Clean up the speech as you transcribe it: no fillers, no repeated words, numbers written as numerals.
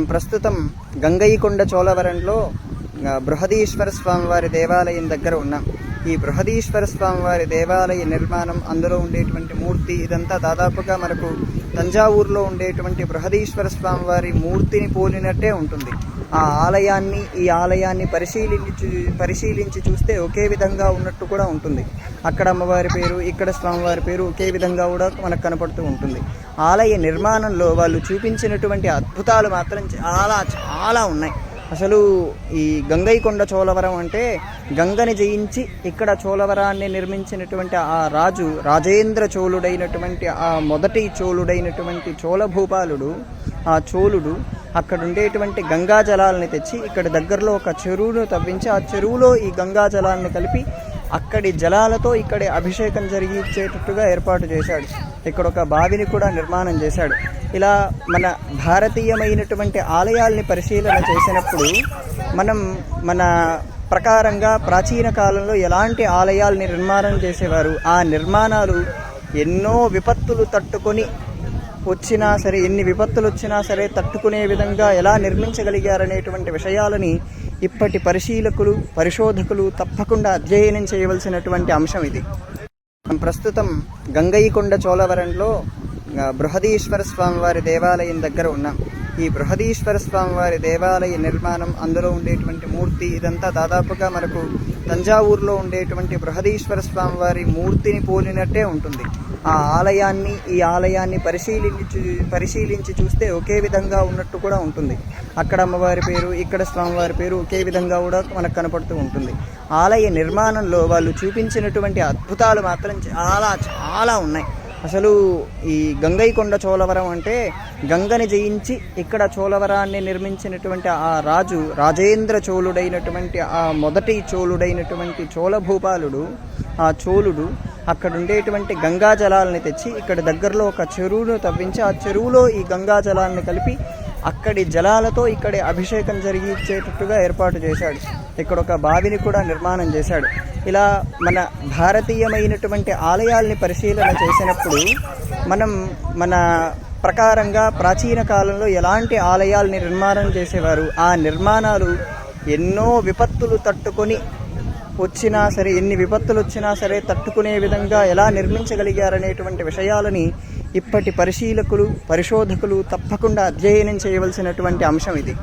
ప్రస్తుతం గంగైకొండ చోళవరంలో బృహదీశ్వర స్వామివారి దేవాలయం దగ్గర ఉన్నాం. ఈ బృహదీశ్వర స్వామివారి దేవాలయ నిర్మాణం, అందులో ఉండేటువంటి మూర్తి, ఇదంతా దాదాపుగా మనకు తంజావూరులో ఉండేటువంటి బృహదీశ్వర స్వామివారి మూర్తిని పోలినట్టే ఉంటుంది. ఆ ఆలయాన్ని, ఈ ఆలయాన్ని పరిశీలించి చూస్తే ఒకే విధంగా ఉన్నట్టు కూడా ఉంటుంది. అక్కడ అమ్మవారి పేరు, ఇక్కడ స్వామివారి పేరు ఒకే విధంగా కూడా మనకు కనపడుతూ ఉంటుంది. ఆలయ నిర్మాణంలో వాళ్ళు చూపించినటువంటి అద్భుతాలు మాత్రం చాలా చాలా ఉన్నాయి. అసలు ఈ గంగైకొండ చోళవరం అంటే గంగని జయించి ఇక్కడ చోళవరాన్ని నిర్మించినటువంటి ఆ రాజు, రాజేంద్ర చోళుడైనటువంటి ఆ మొదటి చోళుడైనటువంటి చోళభూపాలుడు, ఆ చోళుడు అక్కడ ఉండేటువంటి గంగా జలాలని తెచ్చి ఇక్కడ దగ్గరలో ఒక చెరువును తవ్వించి ఆ చెరువులో ఈ గంగా జలాలను కలిపి అక్కడి జలాలతో ఇక్కడి అభిషేకం జరిగించేటట్టుగా ఏర్పాటు చేశాడు. ఇక్కడ ఒక బావిని కూడా నిర్మాణం చేశాడు. ఇలా మన భారతీయమైనటువంటి ఆలయాల్ని పరిశీలన చేసినప్పుడు మన ప్రకారంగా ప్రాచీన కాలంలో ఎలాంటి ఆలయాల్ని నిర్మాణం చేసేవారు, ఆ నిర్మాణాలు ఎన్నో విపత్తులు తట్టుకొని వచ్చినా సరే, ఎన్ని విపత్తులు వచ్చినా సరే తట్టుకునే విధంగా ఎలా నిర్మించగలిగారనేటువంటి విషయాలని ఇప్పటి పరిశోధకులు తప్పకుండా అధ్యయనం చేయవలసినటువంటి అంశం ఇది. ప్రస్తుతం గంగైకొండ చోళవరంలో బృహదీశ్వర స్వామివారి దేవాలయం దగ్గర ఉన్నాం. ఈ బృహదీశ్వర స్వామివారి దేవాలయ నిర్మాణం, అందులో ఉండేటువంటి మూర్తి, ఇదంతా దాదాపుగా మనకు తంజావూరులో ఉండేటువంటి బృహదీశ్వర స్వామివారి మూర్తిని పోలినట్టే ఉంటుంది. ఆ ఆలయాన్ని, ఈ ఆలయాన్ని పరిశీలించి చూస్తే ఒకే విధంగా ఉన్నట్టు కూడా ఉంటుంది. అక్కడ అమ్మవారి పేరు, ఇక్కడ స్వామివారి పేరు ఒకే విధంగా కూడా మనకు కనపడుతూ ఉంటుంది. ఆలయ నిర్మాణంలో వాళ్ళు చూపించినటువంటి అద్భుతాలు మాత్రం చాలా చాలా ఉన్నాయి. అసలు ఈ గంగైకొండ చోళవరం అంటే గంగని జయించి ఇక్కడ చోళవరాన్ని నిర్మించినటువంటి ఆ రాజు, రాజేంద్ర చోళుడైనటువంటి ఆ మొదటి చోళుడైనటువంటి చోళభూపాలుడు, ఆ చోళుడు అక్కడ ఉండేటువంటి గంగా జలాలని తెచ్చి ఇక్కడ దగ్గరలో ఒక చెరువును తవ్వించి ఆ చెరువులో ఈ గంగా జలాన్ని కలిపి అక్కడి జలాలతో ఇక్కడి అభిషేకం జరిగించేటట్టుగా ఏర్పాటు చేశాడు. ఇక్కడ ఒక బావిని కూడా నిర్మాణం చేశాడు. ఇలా మన భారతీయమైనటువంటి ఆలయాల్ని పరిశీలన చేసినప్పుడు మన ప్రకారంగా ప్రాచీన కాలంలో ఎలాంటి ఆలయాల్ని నిర్మాణం చేసేవారు, ఆ నిర్మాణాలు ఎన్నో విపత్తులు తట్టుకొని వచ్చినా సరే, ఎన్ని విపత్తులు వచ్చినా సరే తట్టుకునే విధంగా ఎలా నిర్మించగలిగారనేటువంటి విషయాలని ఇప్పటి పరిశోధకులు తప్పకుండా అధ్యయనం చేయవలసినటువంటి అంశం ఇది.